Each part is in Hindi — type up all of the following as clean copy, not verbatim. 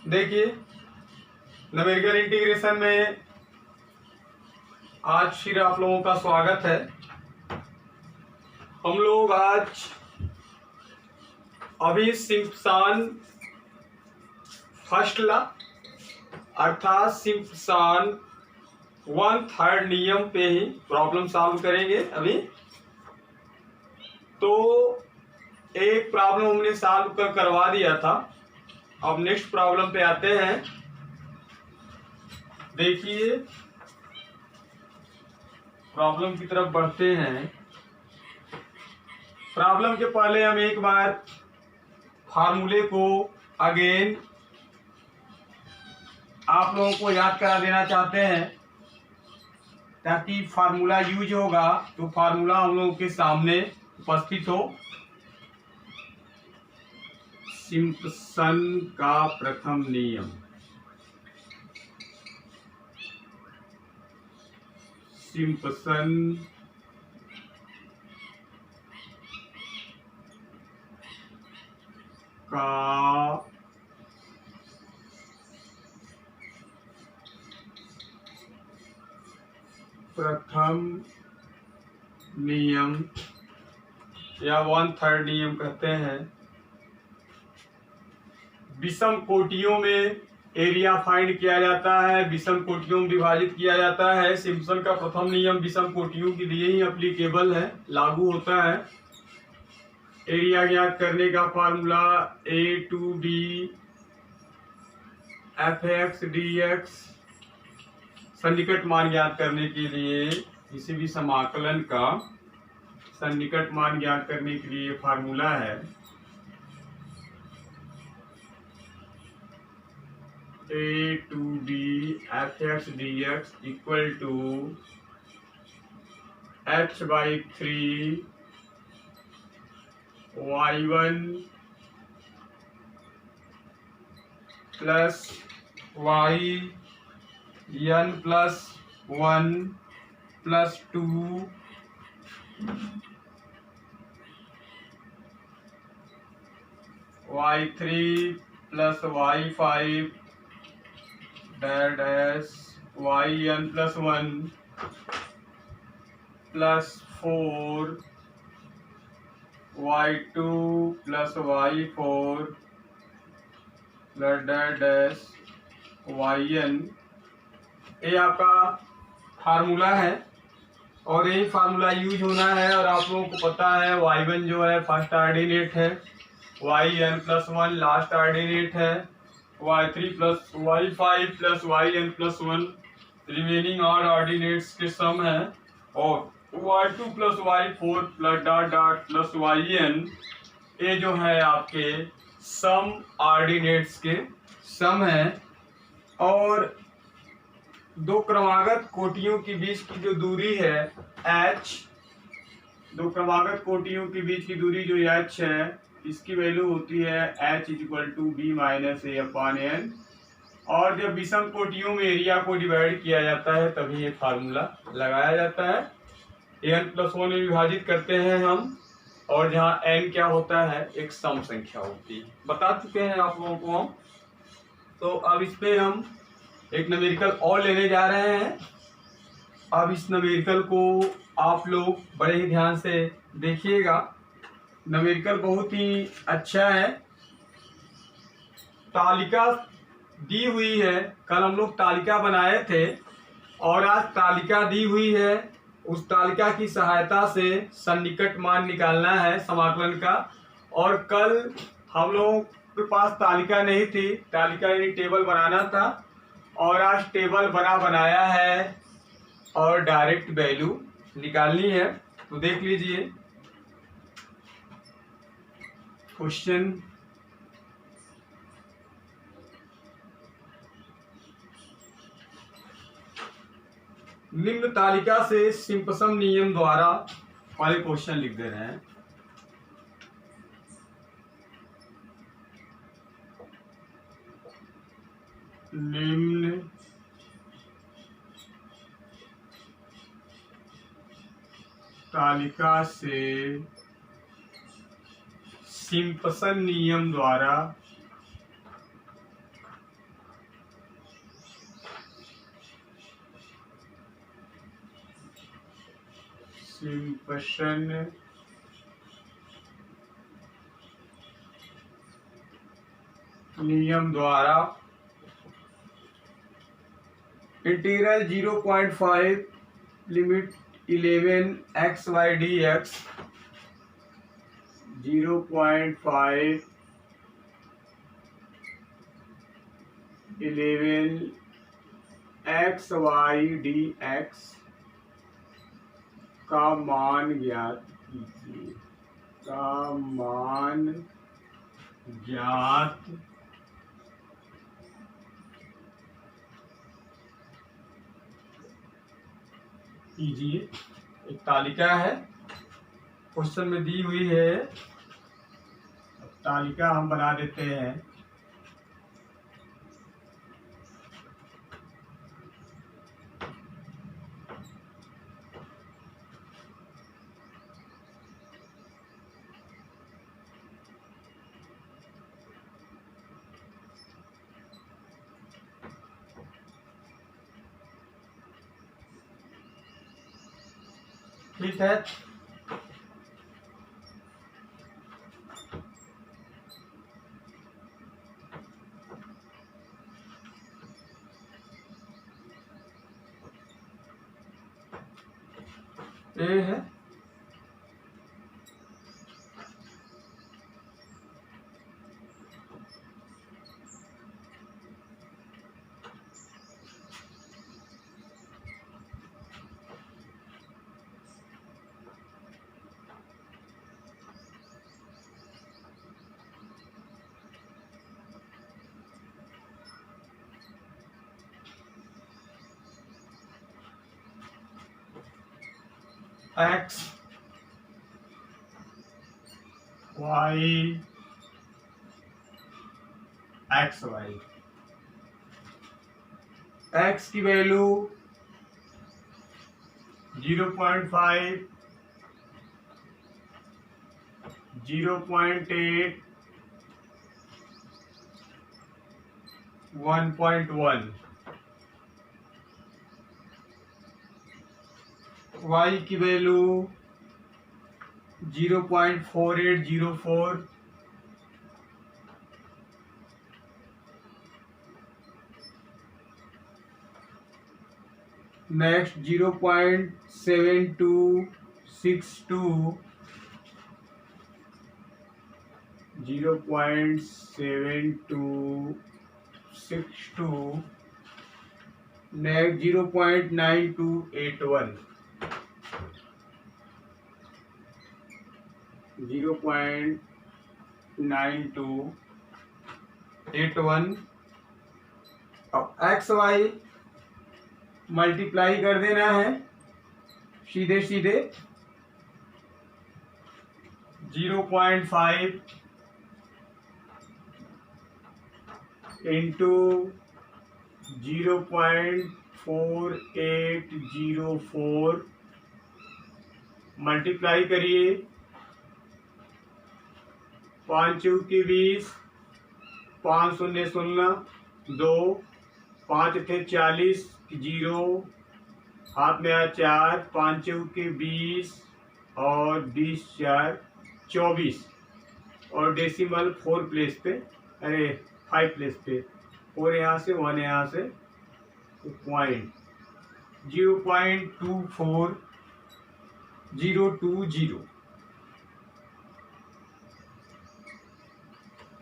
देखिए, न्यूमेरिकल इंटीग्रेशन में आज फिर आप लोगों का स्वागत है। हम लोग आज अभी सिम्पसन फर्स्ट लॉ अर्थात सिम्पसन 1/3 नियम पे ही प्रॉब्लम सॉल्व करेंगे। अभी तो एक प्रॉब्लम हमने सॉल्व करवा दिया था। अब नेक्स्ट प्रॉब्लम पे आते हैं। देखिए, प्रॉब्लम की तरफ बढ़ते हैं। प्रॉब्लम के पहले हम एक बार फार्मूले को अगेन आप लोगों को याद करा देना चाहते हैं, ताकि फार्मूला यूज होगा तो फार्मूला हम लोगों के सामने उपस्थित हो। सिम्पसन का प्रथम नियम, सिम्पसन का प्रथम नियम या 1/3 नियम कहते हैं। विषम कोटियों में एरिया फाइंड किया जाता है, विषम कोटियों में विभाजित किया जाता है। सिम्पसन का प्रथम नियम विषम कोटियों के लिए ही एप्लीकेबल है, लागू होता है। एरिया ज्ञात करने का फार्मूला A2B fx dx। सन्निकट मान ज्ञात करने के लिए किसी भी समाकलन का सन्निकट मान ज्ञात करने के लिए फार्मूला है A2B fx dx equal to h/3 y1 plus yn plus 1 plus 2 y3 plus y5 dash yn plus 1 plus 4 y2 plus y4 dash yn। ये आपका फार्मूला है और यही फार्मूला यूज होना है। और आप लोगों को पता है y1 जो है फर्स्ट ऑर्डिनेट है, yn प्लस 1 लास्ट ऑर्डिनेट है, y3 plus y5 plus yn plus 1 remaining ordinates के सम है, और y2 plus y4 plus dot plus yn ये जो है आपके सम ऑर्डिनेट्स के सम है। और दो क्रमागत कोटियों के बीच की जो दूरी है h, दो क्रमागत कोटियों के बीच की दूरी जो h है, इसकी वैल्यू होती है h equal to b minus a/n। और जब विषम कोटियों में एरिया को डिवाइड किया जाता है तभी ये फार्मूला लगाया जाता है। n प्लस 1 में विभाजित करते हैं हम, और जहाँ n क्या होता है, एक सम संख्या होती है। बता चुके हैं आप लोगों को हम। तो अब इस पे हम एक न्यूमेरिकल और लेने जा रहे हैं। अब इस न्यूमेरिकल को आप लोग बड़े ही ध्यान से देखिएगा। न्यूमेरिकल बहुत ही अच्छा है। तालिका दी हुई है, कल हम लोग तालिका बनाए थे और आज तालिका दी हुई है। उस तालिका की सहायता से सन्निकट मान निकालना है समाकलन का। और कल हम लोगों के पास तालिका नहीं थी, तालिका यानी टेबल बनाना था, और आज टेबल बनाया है और डायरेक्ट वैल्यू निकालनी है। तो देख लीजिए क्वेश्चन। निम्न तालिका से सिम्पसन नियम द्वारा वाले क्वेश्चन लिख दे रहे हैं। निम्न तालिका से सिम्पसन नियम द्वारा सिम्पसन नियम द्वारा integral 0.5 limit 11 xy dx 0.5 11 xy dx का मान ज्ञात कीजिए, का मान ज्ञात कीजिए। एक तालिका है, क्वेश्चन में दी हुई है, तालिका हम बना देते हैं। ठीक है, ए है x y x y। x की वैल्यू 0.5 0.8 1.1। y की वैल्यू 0.4804 नेक्स्ट 0.7262 0.7262 नेक्स्ट 0.9281 0.9281। अब एक्स वाई मल्टीप्लाई कर देना है सीधे सीधे। 0.5 इंटू 0.4804 मल्टीप्लाई करिए। 5 चौक की 20, 5 शून्य 0 2, 5 थे 40 0 हाथ में आया 4, 5 चौक की 20 और 20 4 24 और डेसिमल 4 प्लेस पे, अरे 5 प्लेस पे, 4 यहाँ से 1 यहाँ से, पॉइंट 0.24020।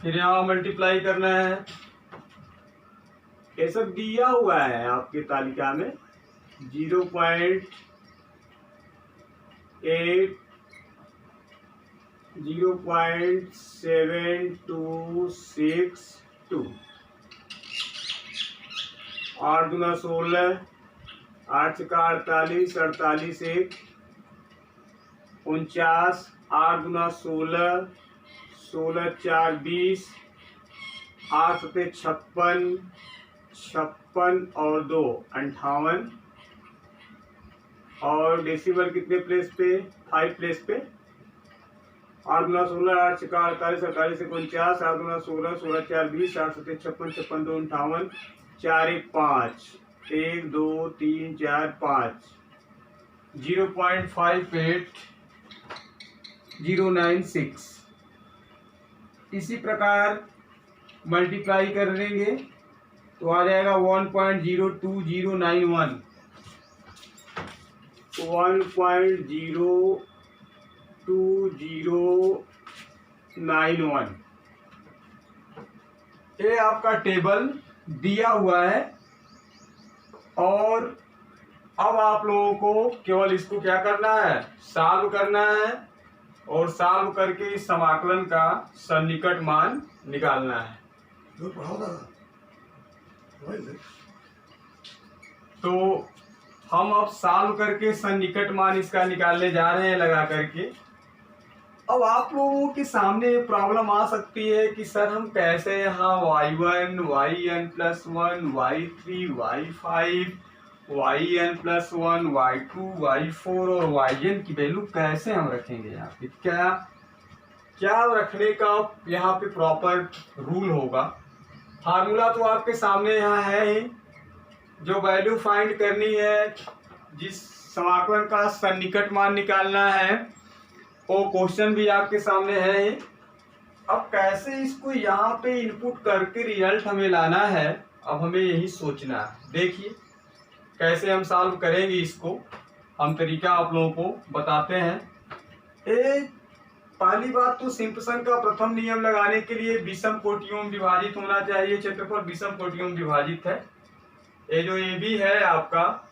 फिर यहाँ मल्टीप्लाई करना है। ये सब दिया हुआ है आपके तालिका में। 0.8 0.7262 8 दूना 16, 8 का 48, 48 1 49, 8 दूना 16, 16 4 20, 8 सते 56, 56 और 2 58 और डेसिमल कितने प्लेस पे, 5 प्लेस पे। 8 दूना 16, 8 का 48, 48 से 49, 8 दूना 16, 16 4 20, 8 सते 56, 56 2 58, 4 1 5, 1 2 3 4 5 0.58096। इसी प्रकार मल्टीप्लाई कर देंगे तो आ जाएगा 1.02091। 1.02091 ये आपका टेबल दिया हुआ है। और अब आप लोगों को केवल इसको क्या करना है, सॉल्व करना है, और सॉल्व करके इस समाकलन का सन्निकट मान निकालना है। तो हम अब सॉल्व करके सन्निकट मान इसका निकालने जा रहे हैं लगा करके। अब आप लोगों के सामने प्रॉब्लम आ सकती है कि सर हम कैसे यहाँ y1 yn+1 y3 y5 yn+1 y2 y4 और yn की वैल्यू कैसे हम रखेंगे। यहाँ पे क्या रखने का यहाँ पे प्रॉपर रूल होगा। फार्मूला तो आपके सामने यहाँ है ही। जो वैल्यू फाइंड करनी है, जिस समाकलन का सन्निकट मान निकालना है, वो क्वेश्चन भी आपके सामने है ही। अब कैसे इसको यहाँ पे इनपुट करके रिजल्ट हमें लाना है, अब हमें यही सोचना है। देखिए कैसे हम सॉल्व करेंगे इसको, हम तरीका आप लोगों को बताते हैं। पहली बात तो सिंपसन का प्रथम नियम लगाने के लिए विषम कोटियों में विभाजित होना चाहिए। क्षेत्रफल विषम कोटियों में विभाजित है। ये जो ए बी है आपका,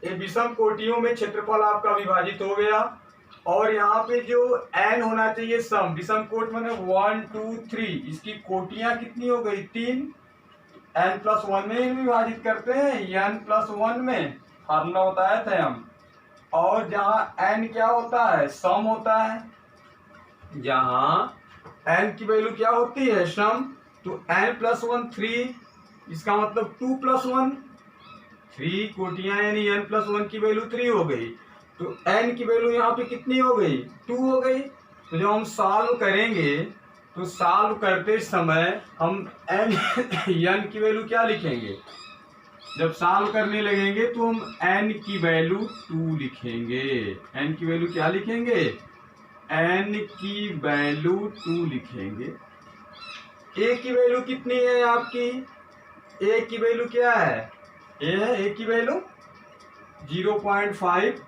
ये विषम कोटियों में क्षेत्रफल आपका विभाजित हो गया। और यहाँ पे जो n होना चाहिए सम, विषम कोट में 1 2 3, इसकी कोटियां कितनी हो गई, 3। n+1 में विभाजित करते हैं, n+1 में फार्मूला बताए थे हम। और जहाँ n क्या होता है, सम होता है। जहाँ n की वैल्यू क्या होती है, सम, तो n+1 3, इसका मतलब 2+1 3 कोटियां, यानी n+1 की वैल्यू 3 हो गई। तो n की वैल्यू यहाँ पे कितनी हो गई, 2 हो गई। तो जब हम सॉल्व करेंगे तो सॉल्व करते समय हम n की वैल्यू क्या लिखेंगे, जब सॉल्व करने लगेंगे तो हम n की वैल्यू 2 लिखेंगे। n की वैल्यू क्या लिखेंगे, n की वैल्यू 2 लिखेंगे। a की वैल्यू कितनी है आपकी, a की वैल्यू क्या है, a की वैल्यू 0.5,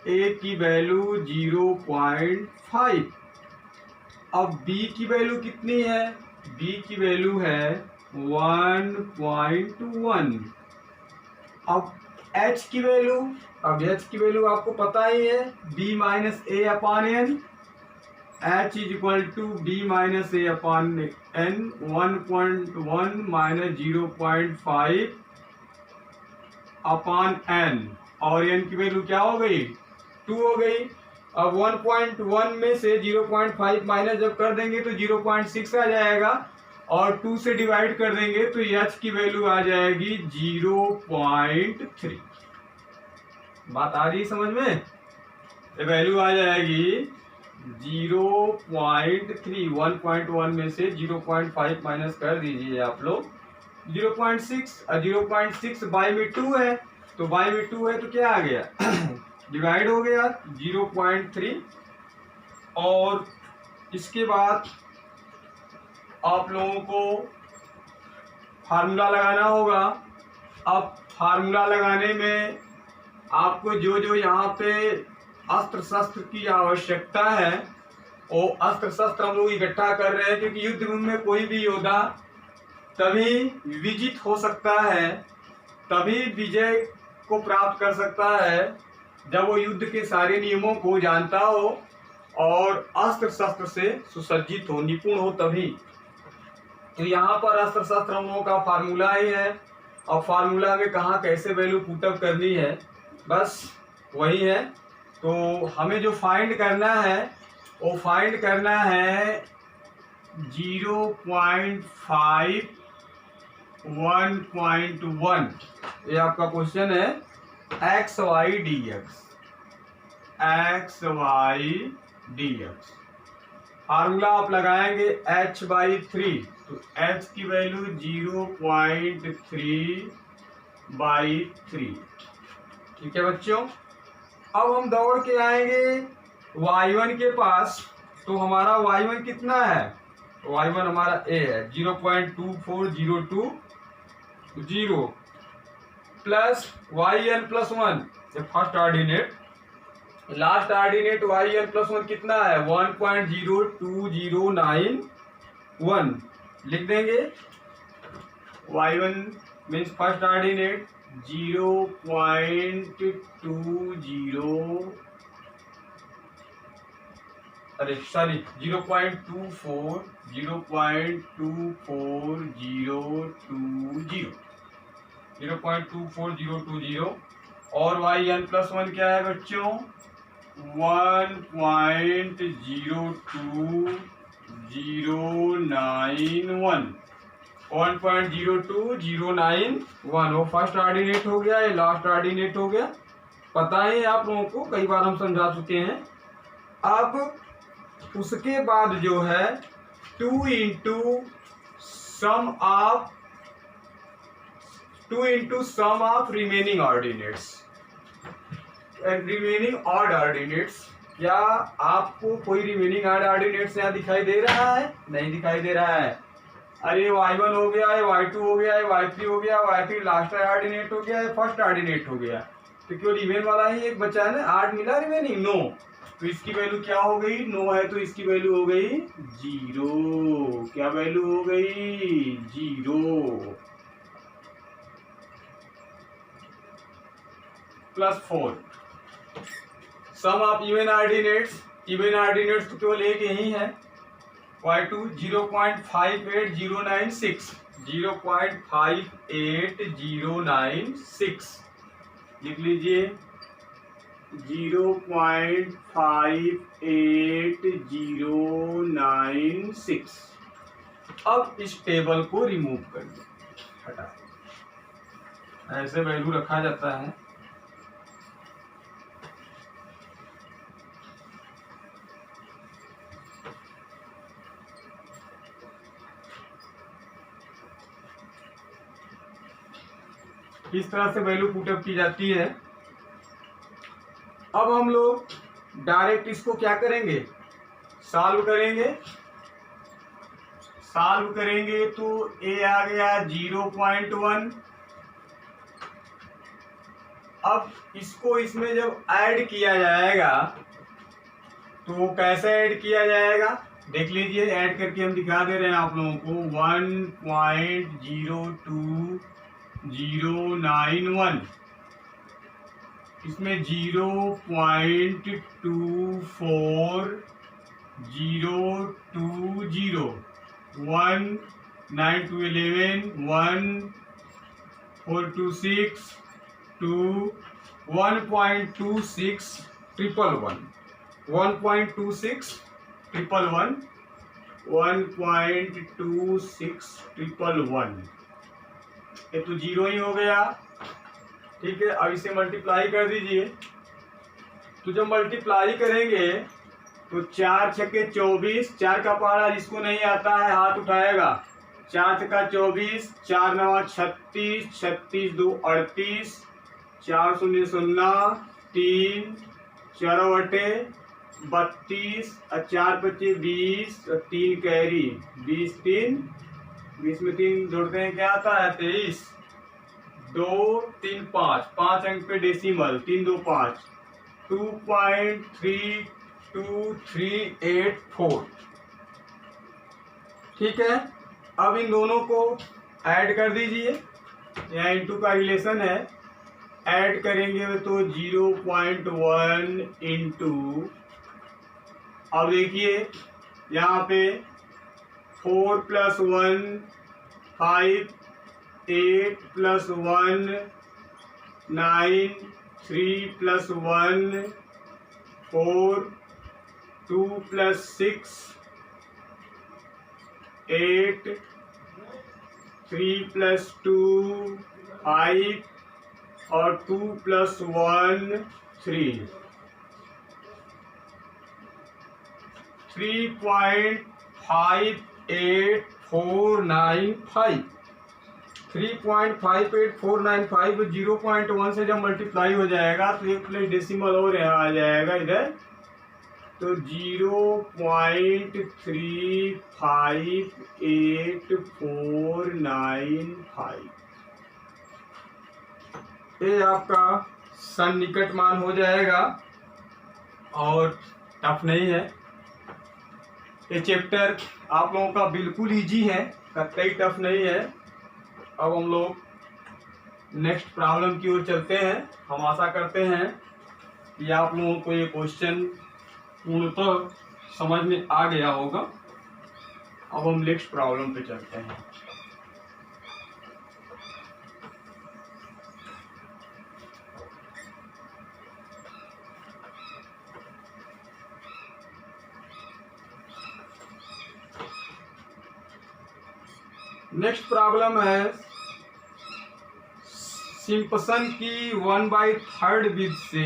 a की वैल्यू 0.5। अब b की वैल्यू कितनी है, b की वैल्यू है 1.1। अब h की वैल्यू, आपको पता ही है, b - a/n, h = b - a/n, 1.1 - 0.5/n। और n की वैल्यू क्या हो गई, 2 हो गई। अब 1.1 में से 0.5 माइनस जब कर देंगे तो 0.6 आ जाएगा, और 2 से डिवाइड कर देंगे तो h की वैल्यू आ जाएगी 0.3। बात आ रही समझ में, ये वैल्यू आ जाएगी 0.3। 1.1 में से 0.5 माइनस कर दीजिए आप लोग, 0.6। 0.6 बाई में 2 है, तो बाई में 2 है तो क्या आ गया डिवाइड हो गया 0.3। और इसके बाद आप लोगों को फार्मूला लगाना होगा। अब फार्मूला लगाने में आपको जो यहाँ पे अस्त्र शस्त्र की आवश्यकता है, वो अस्त्र शस्त्र हम लोग इकट्ठा कर रहे हैं, क्योंकि युद्ध में कोई भी योद्धा तभी विजित हो सकता है, तभी विजय को प्राप्त कर सकता है जब वो युद्ध के सारे नियमों को जानता हो और अस्त्र शस्त्र से सुसज्जित हो, निपुण हो तभी। तो यहाँ पर अस्त्र शस्त्र हम लोगों का फार्मूला ही है। अब फार्मूला में कहाँ कैसे वैल्यू पुटअप करनी है, बस वही है। तो हमें जो फाइंड करना है, वो फाइंड करना है 0.5 1.1। ये आपका क्वेश्चन है, X Y D X. Formula आप लगाएंगे h/3, तो h की वैल्यू 0.3/3। ठीक है बच्चों, अब हम दौड़ के आएंगे y1 के पास। तो हमारा y1 कितना है, y1 हमारा a है 0.2402 plus yn+1 first ordinate, last ordinate yn+1 कितना है 1.02091 लिख देंगे। y1 मीन्स फर्स्ट ऑर्डिनेट 0.24020 और yn+1 क्या है बच्चों 1.02091 वो फर्स्ट ऑर्डिनेट हो गया, ये लास्ट ऑर्डिनेट हो गया। पता है आप लोगों को, कई बार हम समझा चुके हैं। अब उसके बाद जो है 2 into sum of remaining ordinates and remaining odd ordinates. क्या आपको कोई रिमेनिंग ऑड ऑर्डिनेट्स यहाँ दिखाई दे रहा है? नहीं दिखाई दे रहा है। अरे y1 हो गया है, y2 हो गया है, y3 हो गया, y3 लास्ट ऑर्डिनेट हो गया है, फर्स्ट ऑर्डिनेट हो गया, तो क्यों रिमेन वाला ही एक बचा है ना, 8 मिला रिमेनिंग नो, तो इसकी वैल्यू क्या हो गई, नो है तो इसकी वैल्यू हो गई 0। क्या वैल्यू हो गई 0 +4 सम ऑफ इवन ऑर्डिनेट्स तो केवल एक यही है y2 0.58096 लिख लीजिए 0.58096। अब इस टेबल को रिमूव कर दो, हटा, ऐसे वैल्यू रखा जाता है। इस तरह से वैल्यू पुटअप की जाती है। अब हम लोग डायरेक्ट इसको क्या करेंगे, सॉल्व करेंगे तो a आ गया 0.1। अब इसको इसमें जब ऐड किया जाएगा तो कैसे ऐड किया जाएगा देख लीजिए, ऐड करके हम दिखा दे रहे हैं आप लोगों को 1.02091 इसमें 0.24020 1 9 to 11 1 4 to 6 2 1.26 111 1.26 1.26 ये तो 0 ही हो गया। ठीक है, अब इसे मल्टीप्लाई कर दीजिए। तो जब मल्टीप्लाई करेंगे तो 4 छक्के 24, 4 का पहाड़ा जिसको नहीं आता है हाथ उठाएगा, 4 छक्का 24, 4 नवा 36, 36 2 38, 4 0 0 3 4 बटे 32 और 4 25 20 और 3 कैरी 20 3 20 में 3 जोड़ते हैं क्या आता है 23 2 3 5 अंक पे डेसिमल 3 2 5 2.32384। ठीक है, अब इन दोनों को ऐड कर दीजिए, यहाँ इनटू का रिलेशन है, ऐड करेंगे तो 0.1 इंटू, अब देखिए यहाँ पे 4 + 1 5 8 + 1 9 3 + 1 4 2 + 6 8 3 + 2 5 और 2 + 1 3 3.58495 3.58495 0.1 से जब मल्टीप्लाई हो जाएगा तो एक प्लेस डेसिमल और यहाँ आ जाएगा इधर, तो 0.3588495 ये आपका सन्निकट मान हो जाएगा और टफ नहीं है। ये चैप्टर आप लोगों का बिल्कुल इजी है, कतई टफ नहीं है। अब हम लोग नेक्स्ट प्रॉब्लम की ओर चलते हैं। हम आशा करते हैं कि आप लोगों को ये क्वेश्चन पूर्णतः समझ में आ गया होगा। अब हम नेक्स्ट प्रॉब्लम पे चलते हैं। नेक्स्ट प्रॉब्लम है सिम्पसन की 1/3 विध से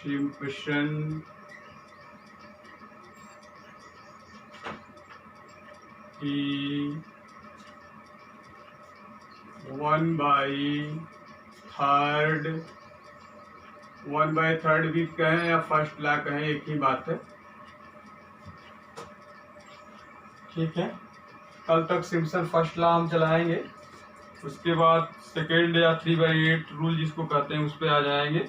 सिम्पसन की 1/3 विध कहें या फर्स्ट लॉ कहें, एक ही बात है। ठीक है, कल तक सिम्पसन फर्स्ट लॉ हम चलाएंगे, उसके बाद सेकेंड या 3/8 रूल जिसको कहते हैं उस पर आ जाएंगे।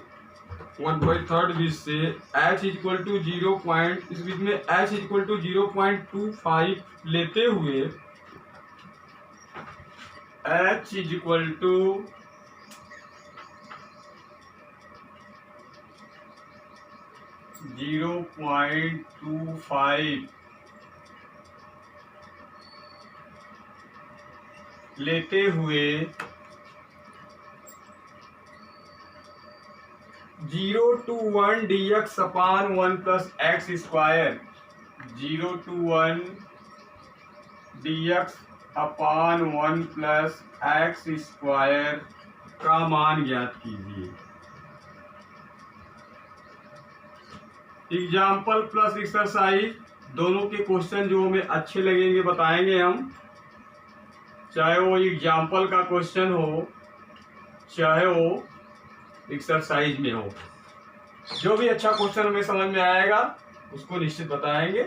1/3 विध से h इक्वल टू 0. इस विध में h इक्वल टू 0.25 लेते हुए h इज इक्वल टू 0.25 लेते हुए 0 to 1 dx upon 1 plus x square, 0 to 1 dx upon 1 plus x square का मान ज्ञात कीजिए। एग्जाम्पल प्लस एक्सरसाइज दोनों के क्वेश्चन जो हमें अच्छे लगेंगे बताएंगे हम, चाहे वो एग्जाम्पल का क्वेश्चन हो चाहे वो एक्सरसाइज में हो। जो भी अच्छा क्वेश्चन हमें समझ में आएगा उसको निश्चित बताएंगे,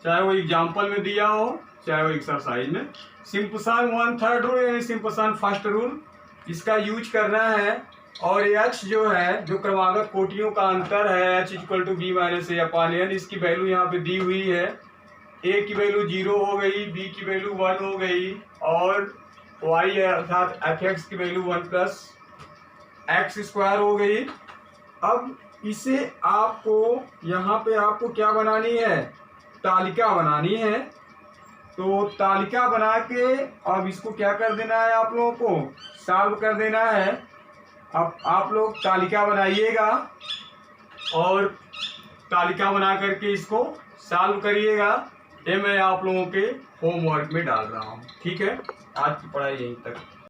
चाहे वो एग्जाम्पल में दिया हो चाहे वो एक्सरसाइज में। सिम्पसन 1/3 रूल यानी सिम्पसन फर्स्ट रूल, इसका यूज करना है। और h जो है, जो क्रमागत कोटियों का अंतर है, h equal to B minus A upon N, इसकी वैल्यू यहाँ पे दी हुई है। a की वैल्यू 0 हो गई, b की वैल्यू 1 हो गई और y अर्थात fx की वैल्यू 1 प्लस एक्स स्क्वायर हो गई। अब इसे आपको यहाँ पे आपको क्या बनानी है, तालिका बनानी है। तो तालिका बना के अब इसको क्या कर देना है, आप लोगों को सॉल्व कर देना है। अब आप लोग तालिका बनाइएगा और तालिका बना करके इसको सॉल्व करिएगा। ये मैं आप लोगों के होमवर्क में डाल रहा हूँ। ठीक है, आज की पढ़ाई यहीं तक।